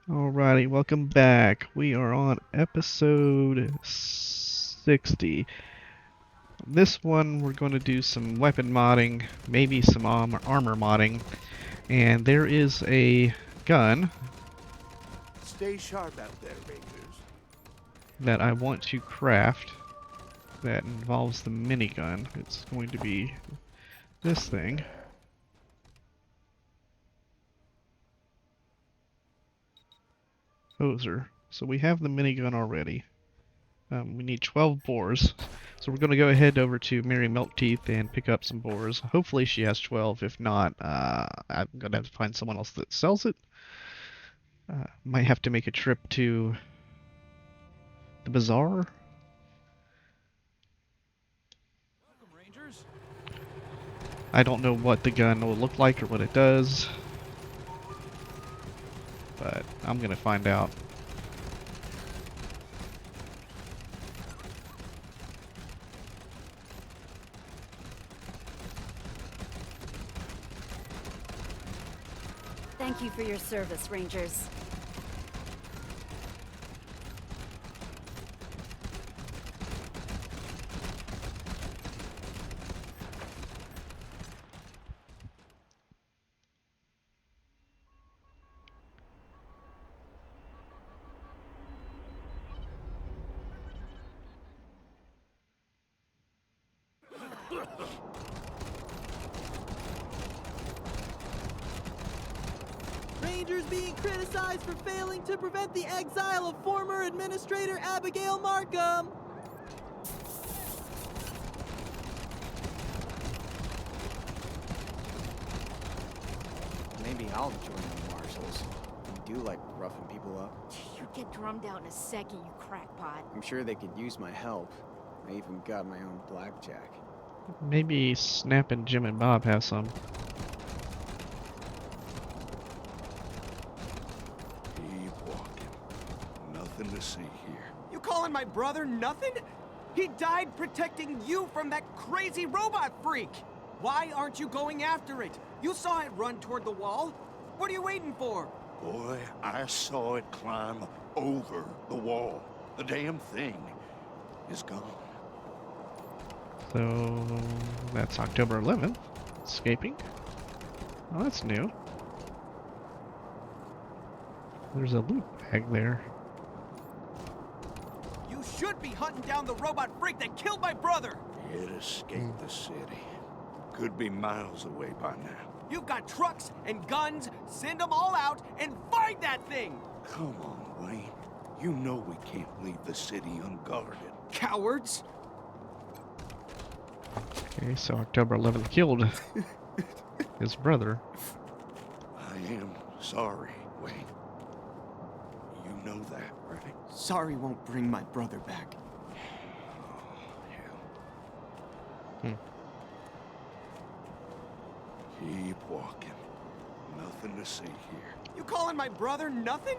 Alrighty, welcome back. We are on episode 60. This one, we're going to do some weapon modding, maybe some armor modding, and there is a gun Stay sharp out there, Rangers. that I want to craft that involves the minigun. It's going to be this thing. Hoser. So we have the minigun already. We need 12 boars. So we're going to go ahead over to Mary Milkteeth and pick up some boars. Hopefully she has 12. If not, I'm going to have to find someone else that sells it. Might have to make a trip to the bazaar. Welcome, Rangers. I don't know what the gun will look like or what it does, but I'm going to find out. Thank you for your service, Rangers. Rangers being criticized for failing to prevent the exile of former Administrator Abigail Markham. Maybe I'll join the marshals. You do like roughing people up. You'd get drummed out in a second, you crackpot. I'm sure they could use my help. I even got my own blackjack. Maybe Snap and Jim and Bob have some. Keep walking. Nothing to see here. You calling my brother nothing? He died protecting you from that crazy robot freak! Why aren't you going after it? You saw it run toward the wall. What are you waiting for? Boy, I saw it climb over the wall. The damn thing is gone. So that's October 11th. Escaping. Oh, that's new. There's a loot bag there. You should be hunting down the robot freak that killed my brother! It escaped the city. Could be miles away by now. You've got trucks and guns. Send them all out and find that thing! Come on, Wayne. You know we can't leave the city unguarded. Cowards! Okay, so October 11th killed his brother. I am sorry, Wayne. You know that, right? Sorry won't bring my brother back. Hell. Keep walking. Nothing to see here. You calling my brother nothing?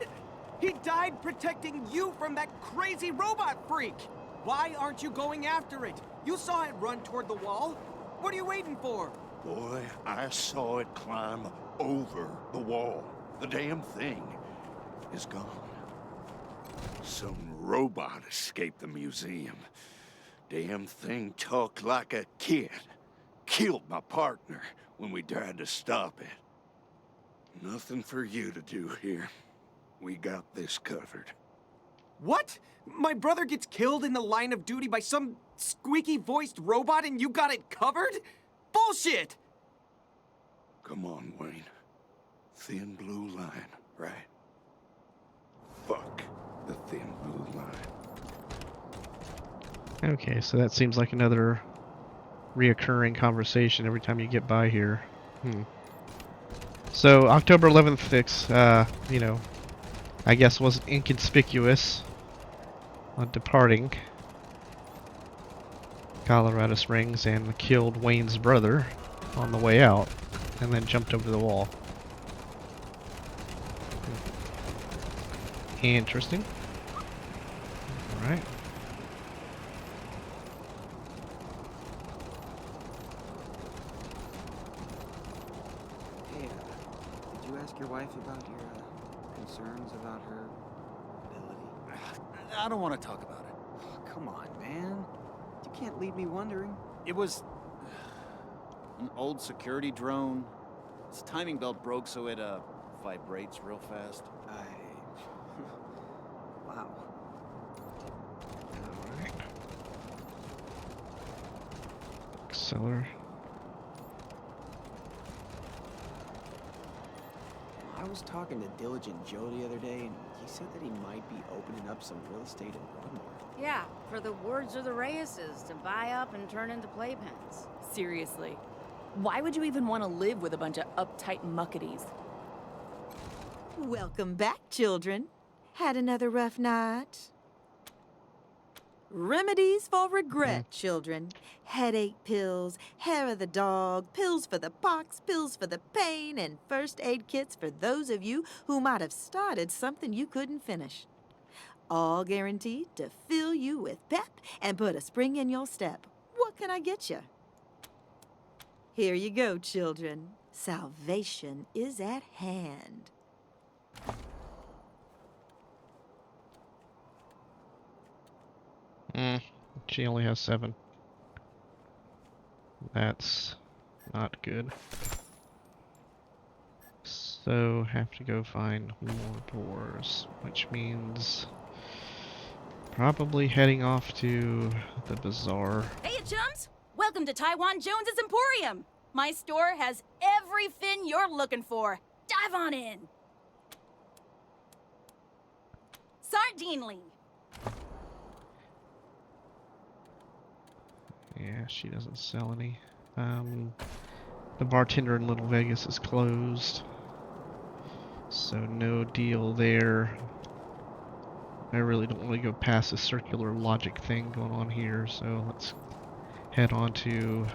He died protecting you from that crazy robot freak! Why aren't you going after it? You saw it run toward the wall. What are you waiting for? Boy, I saw it climb over the wall. The damn thing is gone. Some robot escaped the museum. Damn thing talked like a kid. Killed my partner when we tried to stop it. Nothing for you to do here. We got this covered. What? My brother gets killed in the line of duty by some squeaky-voiced robot and you got it covered? Bullshit! Come on, Wayne. Thin blue line, right? Fuck the thin blue line. Okay, so that seems like another reoccurring conversation every time you get by here. So October 11th fix, you know, I guess wasn't inconspicuous on departing Colorado Springs and killed Wayne's brother on the way out and then jumped over the wall. Interesting. Alright. Hey, did you ask your wife about your concern? concerns about her ability? I don't want to talk about it. Oh, come on, man. You can't leave me wondering. It was an old security drone. Its timing belt broke, so it vibrates real fast. Wow. Alright. Cellar. I was talking to Diligent Joe the other day, and he said that he might be opening up some real estate in Broadmoor. Yeah, for the Words of the Reyes's to buy up and turn into playpens. Seriously. Why would you even want to live with a bunch of uptight muckaties? Welcome back, children. Had another rough night? Remedies for regret, children. Headache pills, hair of the dog, pills for the pox, pills for the pain, and first aid kits for those of you who might have started something you couldn't finish. All guaranteed to fill you with pep and put a spring in your step. What can I get you? Here you go, children. Salvation is at hand. She only has 7. That's not good. So, have to go find more boars, which means probably heading off to the bazaar. Hey, chums! Welcome to Taiwan Jones's Emporium! My store has everything you're looking for. Dive on in! Sardinely! Yeah, she doesn't sell any. The bartender in Little Vegas is closed, so no deal there. I really don't want to go past the circular logic thing going on here, so let's head on to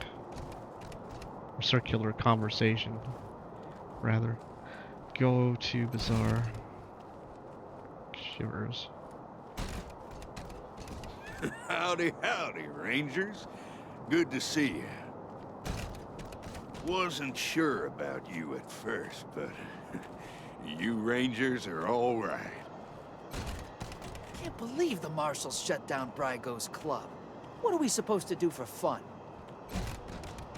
a circular conversation, rather. Go to bazaar. Shivers. Howdy, howdy, Rangers. Good to see you. Wasn't sure about you at first, but you Rangers are all right. Can't believe the marshals shut down Brygo's club. What are we supposed to do for fun?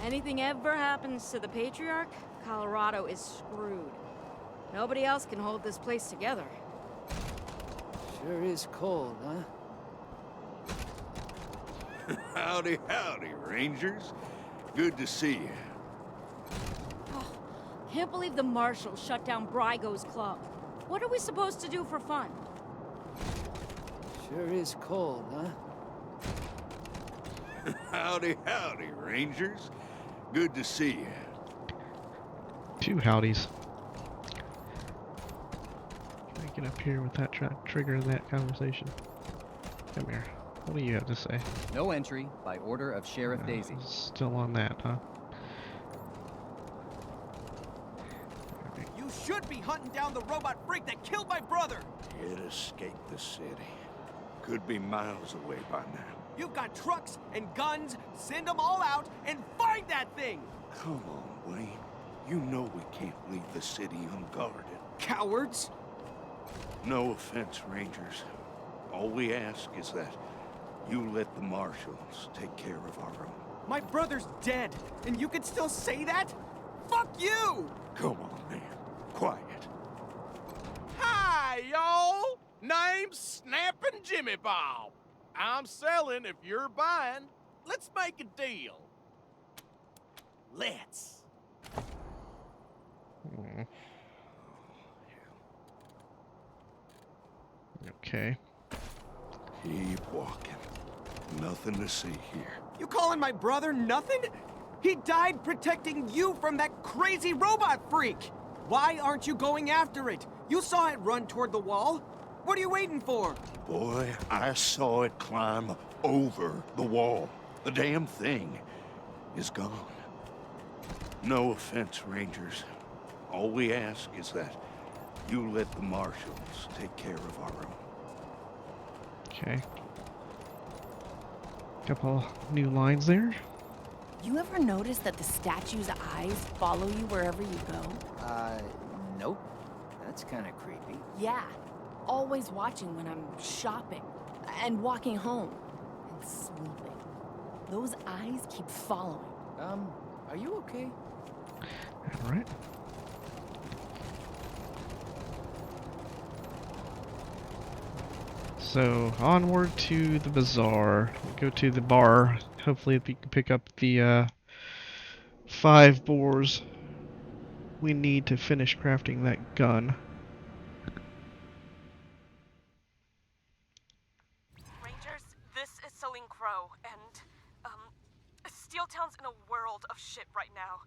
Anything ever happens to the Patriarch, Colorado is screwed. Nobody else can hold this place together. Sure is cold, huh? Howdy, howdy, Rangers. Good to see you. Can't believe the Marshals shut down Brygo's club. What are we supposed to do for fun? Sure is cold, huh? Howdy, howdy, Rangers. Good to see you. 2 howdies. Can I get up here with that trigger in that conversation? Come here. What do you have to say? No entry by order of Sheriff Daisy. Still on that, huh? You should be hunting down the robot freak that killed my brother! It escaped the city. Could be miles away by now. You've got trucks and guns, send them all out and find that thing! Come on, Wayne. You know we can't leave the city unguarded. Cowards! No offense, Rangers. All we ask is that you let the marshals take care of our own. My brother's dead, and you can still say that? Fuck you! Come on, man. Quiet. Hi, y'all! Name's Snappin' Jimmy Bob. I'm selling if you're buying. Let's make a deal. Let's. Okay. Keep walking. Nothing to see here. You calling my brother nothing? He died protecting you from that crazy robot freak! Why aren't you going after it? You saw it run toward the wall. What are you waiting for? Boy, I saw it climb over the wall. The damn thing is gone. No offense, Rangers. All we ask is that you let the marshals take care of our own. Okay. Couple new lines there. You ever notice that the statue's eyes follow you wherever you go? Nope. That's kind of creepy. Yeah, always watching when I'm shopping and walking home and sleeping. Those eyes keep following. Are you okay? Alright. So, onward to the bazaar. Go to the bar. Hopefully we can pick up the 5 boars we need to finish crafting that gun. Rangers, this is Celine Crow, and, Steeltown's in a world of shit right now.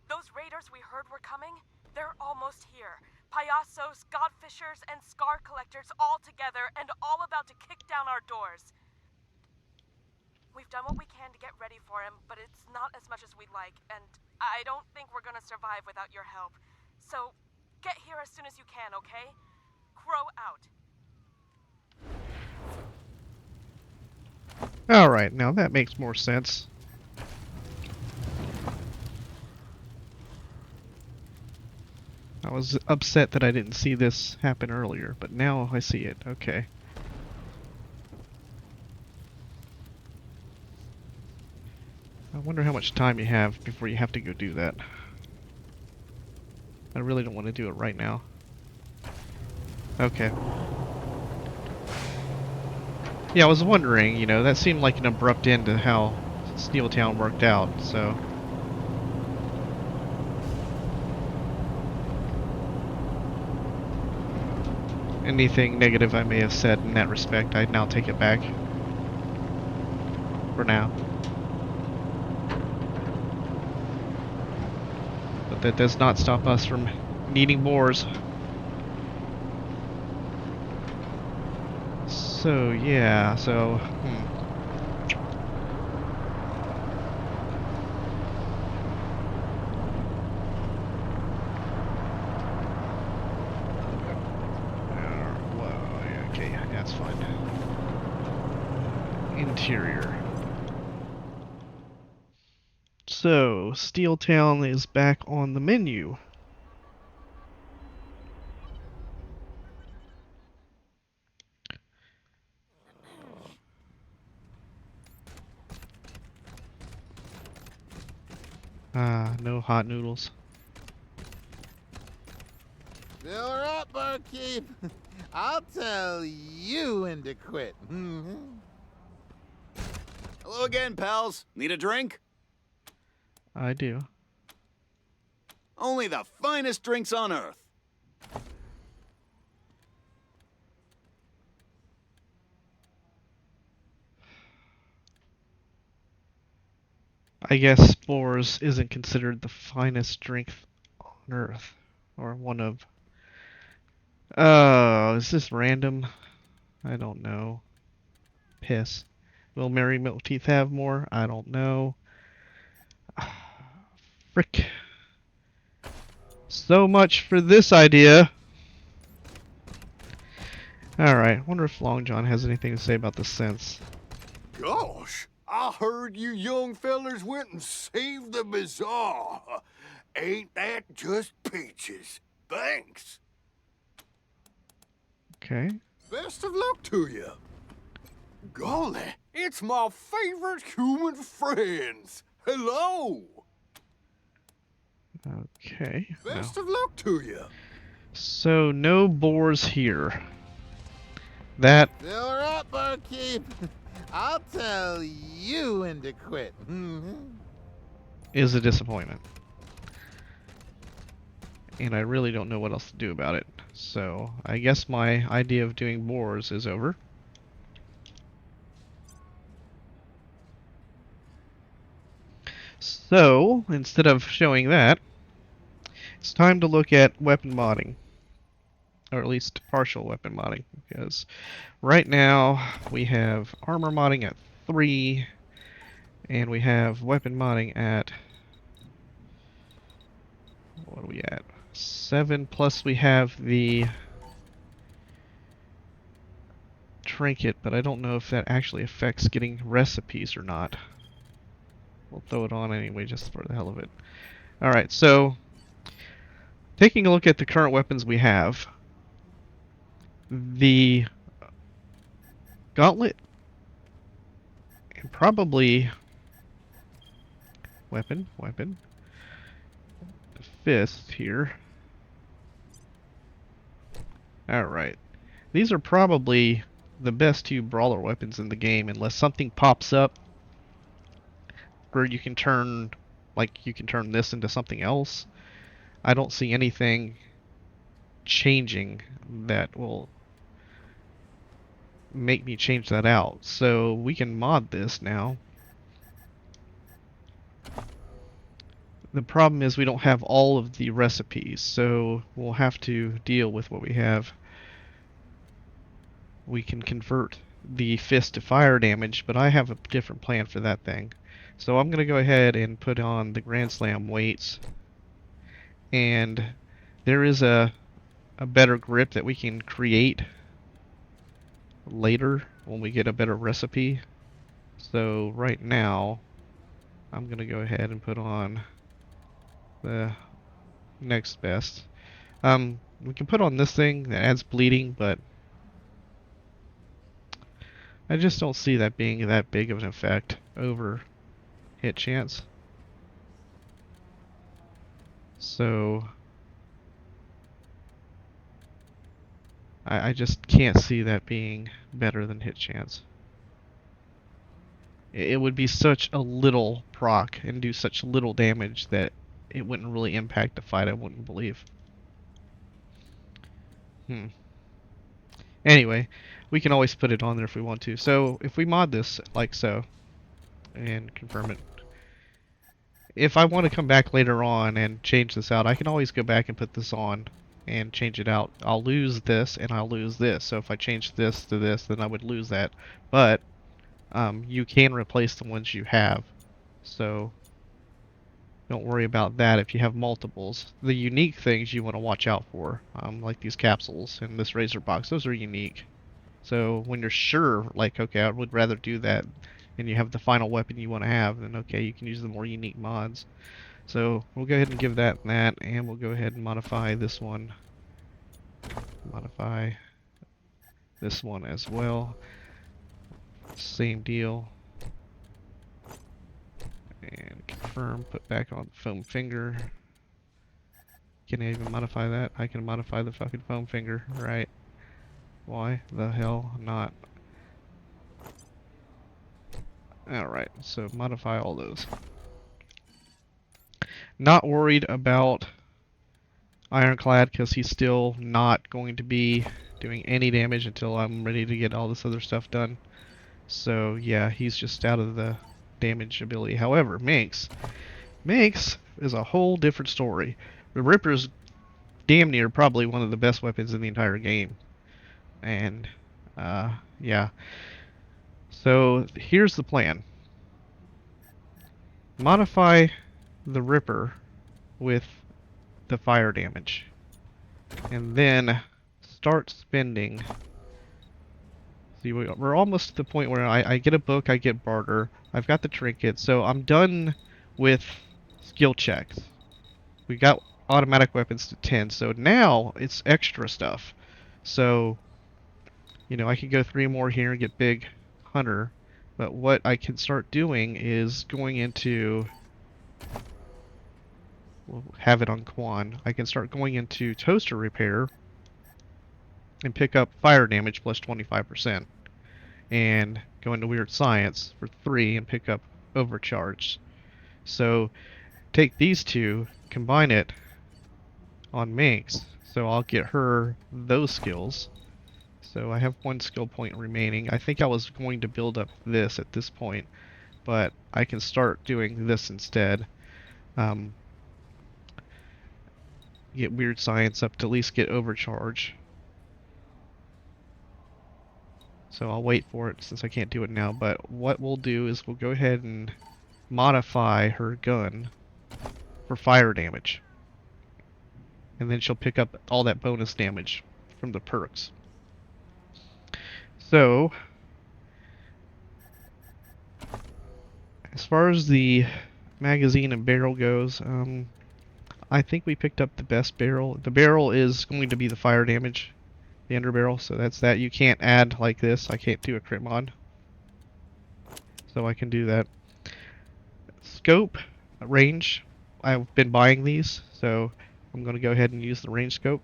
Those raiders we heard were coming, they're almost here. Payasos, godfishers, and scar collectors all together and all about to kick down our doors. We've done what we can to get ready for him, but it's not as much as we'd like, and I don't think we're gonna survive without your help. So, get here as soon as you can, okay? Crow out. Alright, now that makes more sense. I was upset that I didn't see this happen earlier, but now I see it. Okay. I wonder how much time you have before you have to go do that. I really don't want to do it right now. Okay. Yeah, I was wondering, you know, that seemed like an abrupt end to how Steeltown worked out, so... Anything negative I may have said in that respect, I now take it back. For now. But that does not stop us from needing boars. So, yeah, so... Okay, that's fine. Interior. So, Steeltown is back on the menu. No hot noodles. Fill her up, barkeep. I'll tell you when to quit. Hello again, pals. Need a drink? I do. Only the finest drinks on Earth. I guess Spores isn't considered the finest drink on Earth. Or one of... Oh, is this random? I don't know. Piss. Will Mary Milkteeth have more? I don't know. Frick. So much for this idea. Alright, wonder if Long John has anything to say about the scents. Gosh, I heard you young fellers went and saved the bazaar. Ain't that just peaches? Thanks. Okay. Best of luck to you. Golly, it's my favorite human friends. Hello. Okay. Best of luck to you. So, no boars here. That... Fill her up, barkeep. I'll tell you when to quit. is a disappointment. And I really don't know what else to do about it. So, I guess my idea of doing boars is over. So, instead of showing that, it's time to look at weapon modding. Or at least partial weapon modding. Because right now we have armor modding at 3. And we have weapon modding at... what are we at? 7, plus we have the trinket, but I don't know if that actually affects getting recipes or not. We'll throw it on anyway, just for the hell of it. Alright, so taking a look at the current weapons we have, The gauntlet and probably weapon. The fist here. Alright. These are probably the best two brawler weapons in the game unless something pops up where you can turn, like you can turn this into something else. I don't see anything changing that will make me change that out. So we can mod this now. The problem is we don't have all of the recipes, so we'll have to deal with what we have. We can convert the fist to fire damage, but I have a different plan for that thing. So I'm going to go ahead and put on the Grand Slam weights. And there is a better grip that we can create later when we get a better recipe. So right now, I'm going to go ahead and put on the next best. We can put on this thing that adds bleeding, but I just don't see that being that big of an effect over hit chance. So I just can't see that being better than hit chance. It would be such a little proc and do such little damage that it wouldn't really impact the fight, I wouldn't believe. Anyway, we can always put it on there if we want to. So if we mod this like so and confirm it, if I want to come back later on and change this out, I can always go back and put this on and change it out. I'll lose this and I'll lose this. So if I change this to this, then I would lose that. But you can replace the ones you have. So don't worry about that if you have multiples. The unique things you want to watch out for, like these capsules and this razor box, those are unique. So when you're sure, like, okay, I would rather do that, and you have the final weapon you want to have, then okay, you can use the more unique mods. So we'll go ahead and give that and that, and we'll go ahead and modify this one. Modify this one as well. Same deal. And confirm, put back on the foam finger. Can I even modify that? I can modify the fucking foam finger, right? Why the hell not? Alright, so modify all those. Not worried about Ironclad because he's still not going to be doing any damage until I'm ready to get all this other stuff done. So yeah, he's just out of the damage ability. However, Minx is a whole different story. The Ripper's damn near probably one of the best weapons in the entire game. And yeah. So here's the plan. Modify the Ripper with the fire damage. And then start spending. See, we're almost to the point where I get a book, I get barter, I've got the trinket, so I'm done with skill checks. We got automatic weapons to 10, so now it's extra stuff. So, you know, I can go 3 more here and get big hunter, but what I can start doing is going into, we'll have it on Quan, I can start going into toaster repair and pick up fire damage plus 25%, and go into weird science for 3 and pick up overcharge. So take these two, combine it on Minx, so I'll get her those skills. So I have 1 skill point remaining. I think I was going to build up this at this point, but I can start doing this instead. Get weird science up to at least get overcharge. So I'll wait for it since I can't do it now, but what we'll do is we'll go ahead and modify her gun for fire damage. And then she'll pick up all that bonus damage from the perks. So, as far as the magazine and barrel goes, I think we picked up the best barrel. The barrel is going to be the fire damage, the underbarrel. So that's that. You can't add like this. I can't do a crit mod. So I can do that. Scope, range. I've been buying these, so I'm going to go ahead and use the range scope.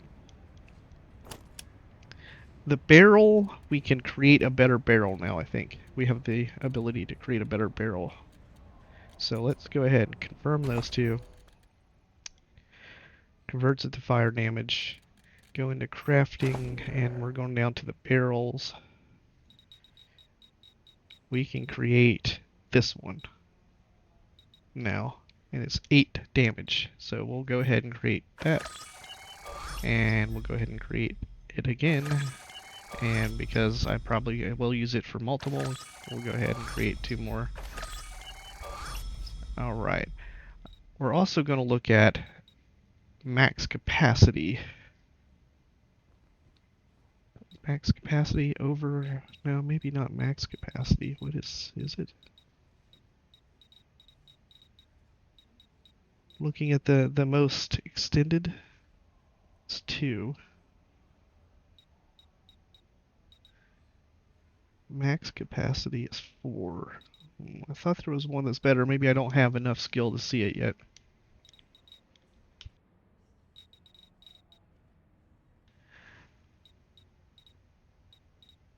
The barrel, we can create a better barrel now, I think. We have the ability to create a better barrel. So let's go ahead and confirm those two. Converts it to fire damage. Go into crafting, and we're going down to the barrels. We can create this one now, and it's 8 damage. So we'll go ahead and create that. And we'll go ahead and create it again. And because I probably will use it for multiple, we'll go ahead and create 2 more. Alright. We're also going to look at max capacity. Max capacity over... No, maybe not max capacity. What is it? Looking at the most extended, it's 2. Max capacity is 4. I thought there was one that's better. Maybe I don't have enough skill to see it yet.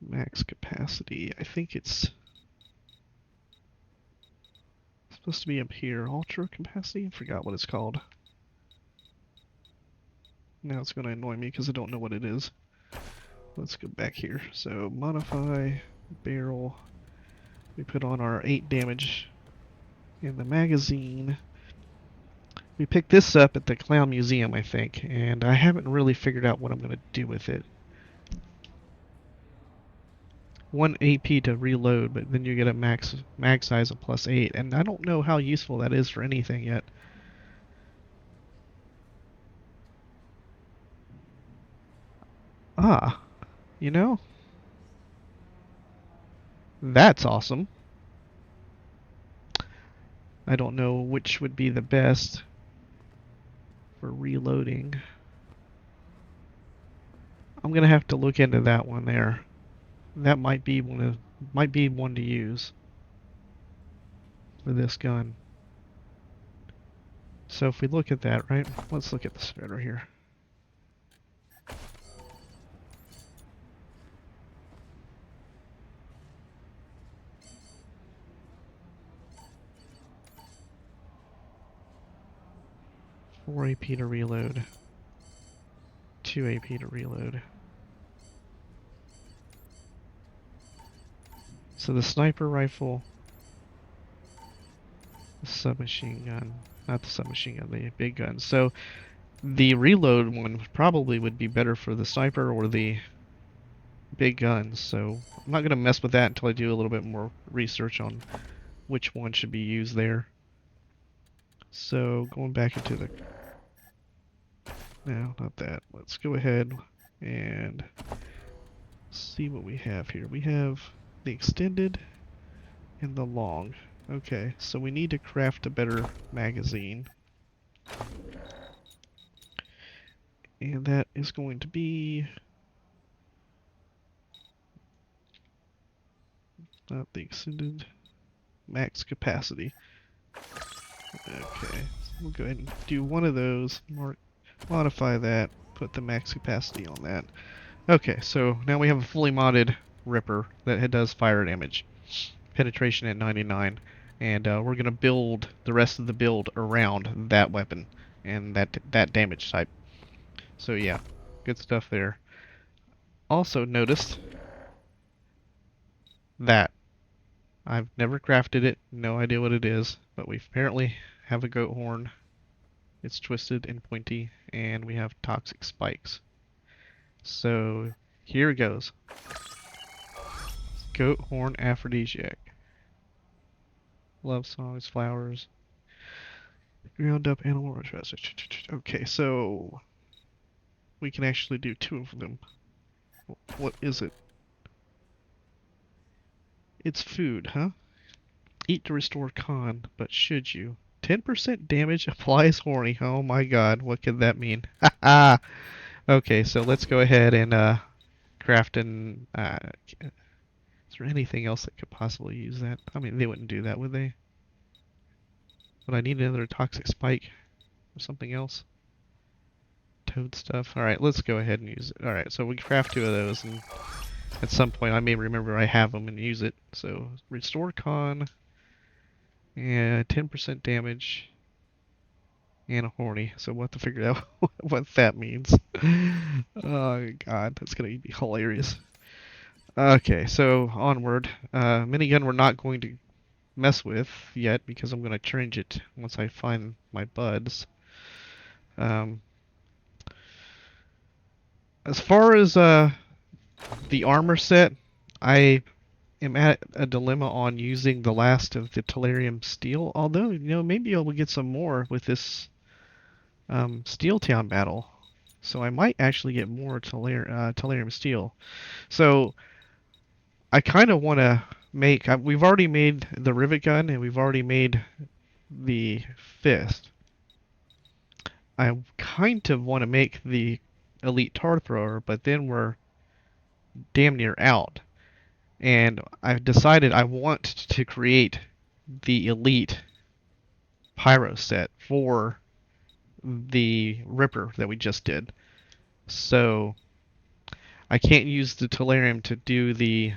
Max capacity. I think it's supposed to be up here. Ultra capacity? I forgot what it's called. Now it's going to annoy me because I don't know what it is. Let's go back here. So modify barrel. We put on our 8 damage in the magazine. We picked this up at the Clown Museum, I think, and I haven't really figured out what I'm going to do with it. 1 AP to reload, but then you get a mag size of +8, and I don't know how useful that is for anything yet. Ah, you know, that's awesome. I don't know which would be the best for reloading. I'm gonna have to look into that one there. That might be one to use for this gun. So if we look at that, right? Let's look at the spreader here. Four AP to reload. 2 AP to reload. So the sniper rifle, the submachine gun, not the submachine gun, the big gun. So the reload one probably would be better for the sniper or the big guns. So I'm not going to mess with that until I do a little bit more research on which one should be used there. So going back into the... No, not that. Let's go ahead and see what we have here. We have the extended and the long. Okay, so we need to craft a better magazine. And that is going to be... not the extended, max capacity. Okay, we'll go ahead and do one of those, modify that, put the max capacity on that. Okay, so now we have a fully modded Ripper that does fire damage. Penetration at 99. And we're going to build the rest of the build around that weapon and that damage type. So yeah, good stuff there. Also noticed that I've never crafted it, no idea what it is, but we apparently have a goat horn. It's twisted and pointy, and we have toxic spikes. So here it goes. Goat horn aphrodisiac. Love songs, flowers. Ground up animal rituals. Okay, so we can actually do 2 of them. What is it? It's food, huh? Eat to restore con, but should you? 10% damage applies horny. Oh my god, what could that mean? Haha! Okay, so let's go ahead and crafting. Is there anything else that could possibly use that? I mean, they wouldn't do that, would they? Would I need another toxic spike or something else? Toad stuff. Alright, let's go ahead and use it. Alright, so we craft 2 of those, and at some point I may remember I have them and use it. So, restore con, and 10% damage, and a horny. So we'll have to figure out what that means. Oh god, that's gonna be hilarious. Okay, so onward. Minigun we're not going to mess with yet because I'm going to change it once I find my buds. As far as the armor set, I am at a dilemma on using the last of the Tellurium steel. Although, you know, maybe I will get some more with this Steeltown battle. So I might actually get more Tellurium steel. So I kind of want to make... we've already made the rivet gun and we've already made the fist. I kind of want to make the elite tar thrower, but then we're damn near out. And I've decided I want to create the elite pyro set for the Ripper that we just did. So I can't use the Tellurium to do the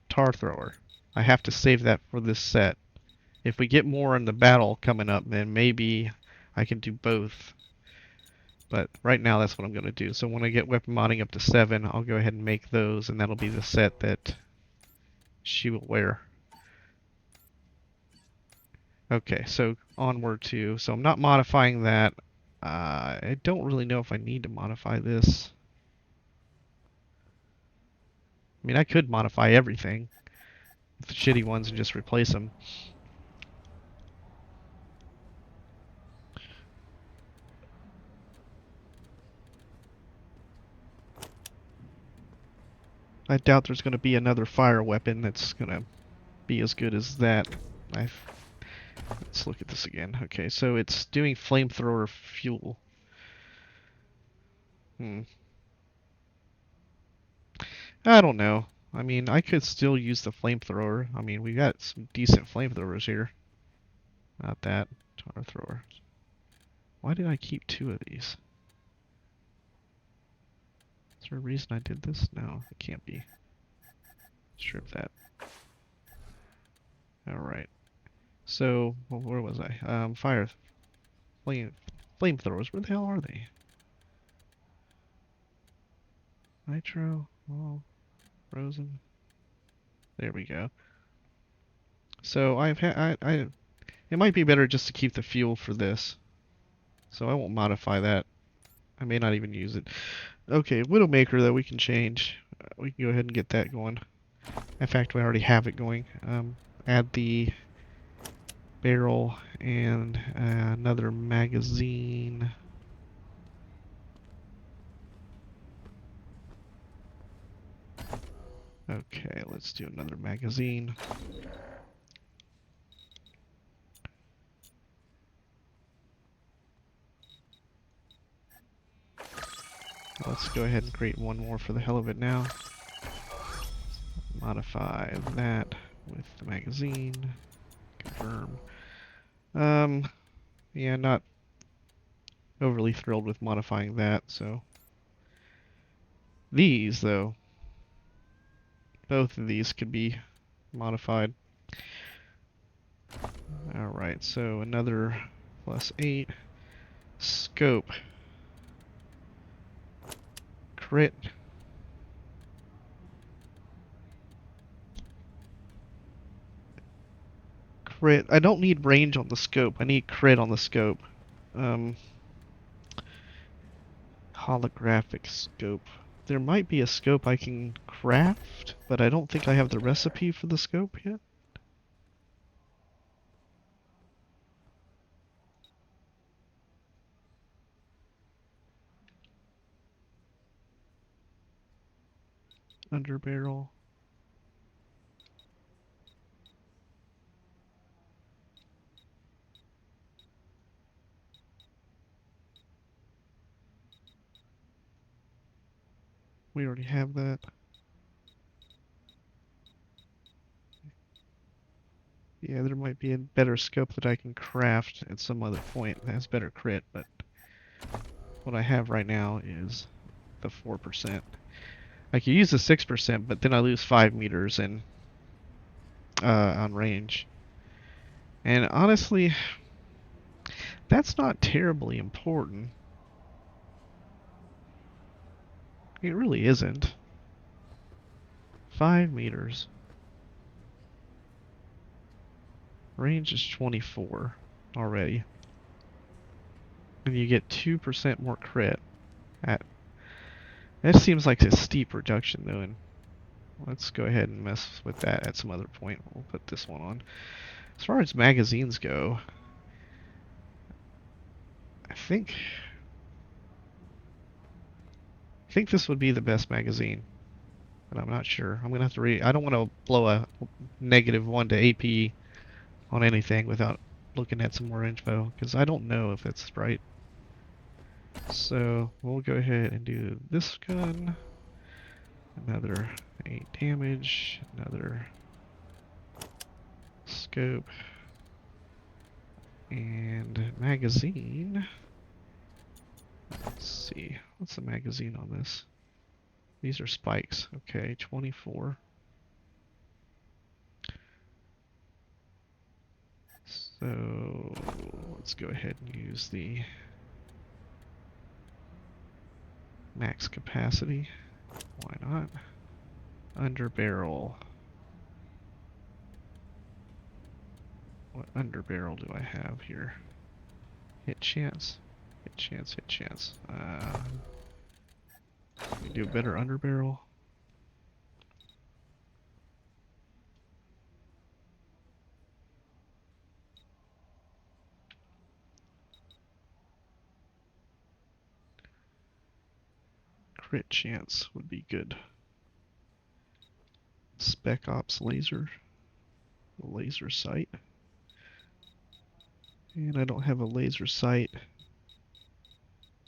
tar thrower. I have to save that for this set. If we get more in the battle coming up, then maybe I can do both. But right now, that's what I'm going to do. So when I get weapon modding up to 7, I'll go ahead and make those, and that'll be the set that she will wear. Okay, so onward to... So I'm not modifying that. I don't really know if I need to modify this. I mean, I could modify everything with the shitty ones and just replace them. I doubt there's going to be another fire weapon that's going to be as good as that. Let's look at this again. Okay, so it's doing flamethrower fuel. I don't know. I mean, I could still use the flamethrower. I mean, we got some decent flamethrowers here. Not that. Tar thrower. Why did I keep 2 of these? Is there a reason I did this? No, it can't be. Strip that. Alright. So, well, where was I? Flamethrowers. Where the hell are they? Nitro. Oh, frozen. There we go. So it might be better just to keep the fuel for this. So I won't modify that. I may not even use it. Okay, Widowmaker though we can change. We can go ahead and get that going. In fact, we already have it going. Add the barrel and another magazine. Okay, let's do another magazine. Let's go ahead and create one more for the hell of it now. Modify that with the magazine. Confirm. Yeah, not overly thrilled with modifying that, so. These, though. Both of these could be modified. Alright, so another +8. Scope. Crit. Crit. I don't need range on the scope. I need crit on the scope. Holographic scope. There might be a scope I can craft, but I don't think I have the recipe for the scope yet. Underbarrel. We already have that. Yeah, there might be a better scope that I can craft at some other point that has better crit, but what I have right now is the 4%. I could use the 6%, but then I lose 5 meters in on range. And honestly, that's not terribly important. It really isn't. 5 meters. Range is 24 already. And you get 2% more crit. That seems like a steep reduction though, and let's go ahead and mess with that at some other point. We'll put this one on. As far as magazines go, I think this would be the best magazine, but I'm not sure. I'm gonna have to read. I don't want to blow a -1 to AP on anything without looking at some more info, because I don't know if it's right. So we'll go ahead and do this gun. Another 8 damage. Another scope. And magazine. Let's see. What's the magazine on this? These are spikes. Okay, 24. So let's go ahead and use the max capacity. Why not? Under barrel. What under barrel do I have here? Hit chance. Hit chance, hit chance. Can we do a better under barrel? Crit chance would be good. Spec Ops laser sight. And I don't have a laser sight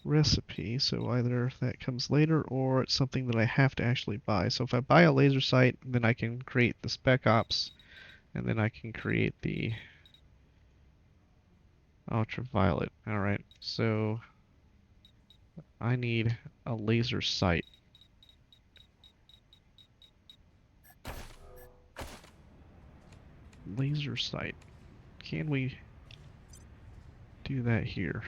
recipe, so either that comes later or it's something that I have to actually buy. So if I buy a laser sight, then I can create the Spec Ops, and then I can create the ultraviolet. Alright, so I need a laser sight. Laser sight. Can we do that here?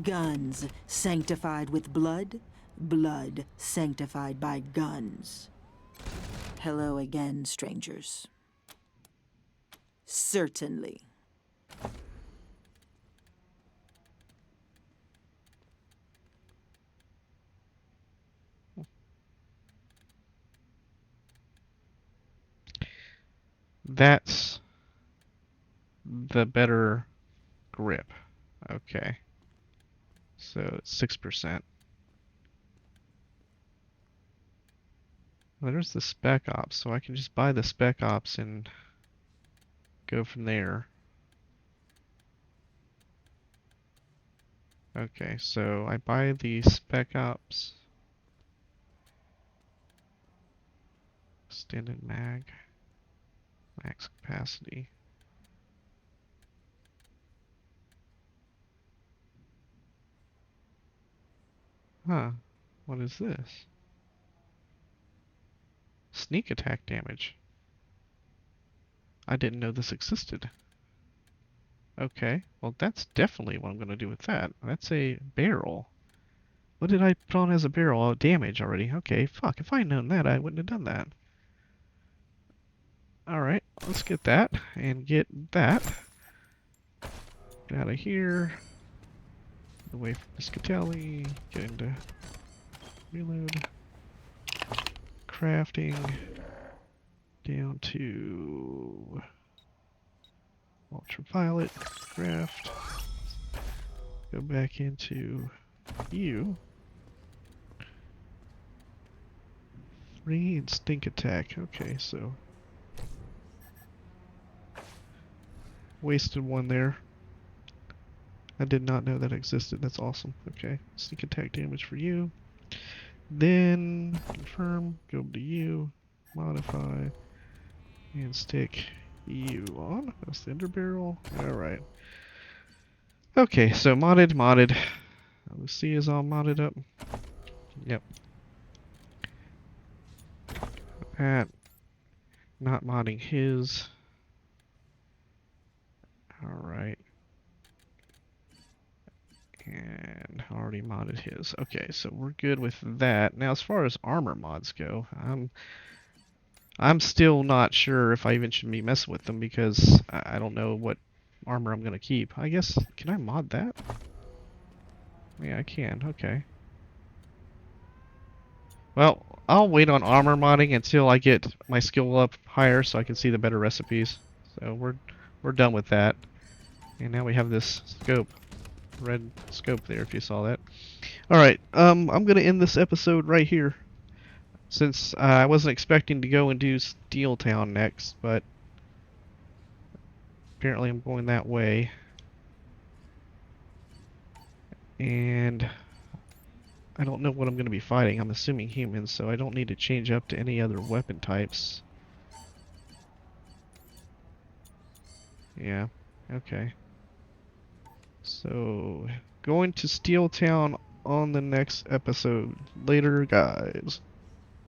Guns sanctified with blood, blood sanctified by guns. Hello again, strangers. Certainly. That's the better grip. Okay. So it's 6%. Well, there's the Spec Ops, so I can just buy the Spec Ops and go from there. Okay, so I buy the Spec Ops. Extended mag. Max capacity. Huh. What is this? Sneak attack damage. I didn't know this existed. Okay, well that's definitely what I'm going to do with that. That's a barrel. What did I put on as a barrel? Oh, damage already. Okay, fuck. If I had known that, I wouldn't have done that. Alright, let's get that, and get that. Get out of here. Away from Piscatelli. Get into reload. Crafting. Down to ultraviolet. Craft. Go back into you. 3 and stink attack. Okay, so wasted one there. I did not know that existed. That's awesome. Okay, sneak attack damage for you. Then confirm, go to you, modify, and stick you on. That's the ender barrel. Alright. Okay, so modded. The C is all modded up. Yep. That. Not modding his. Alright. And already modded his. Okay, so we're good with that. Now, as far as armor mods go, I'm still not sure if I even should be messing with them because I don't know what armor I'm gonna keep. I guess, can I mod that? Yeah, I can. Okay. Well, I'll wait on armor modding until I get my skill up higher so I can see the better recipes. So we're done with that. And now we have this scope. Red scope there if you saw that. Alright, I'm gonna end this episode right here. Since I wasn't expecting to go and do Steeltown next, but apparently I'm going that way. And I don't know what I'm going to be fighting. I'm assuming humans, so I don't need to change up to any other weapon types. Yeah, okay. So, going to Steeltown on the next episode. Later, guys.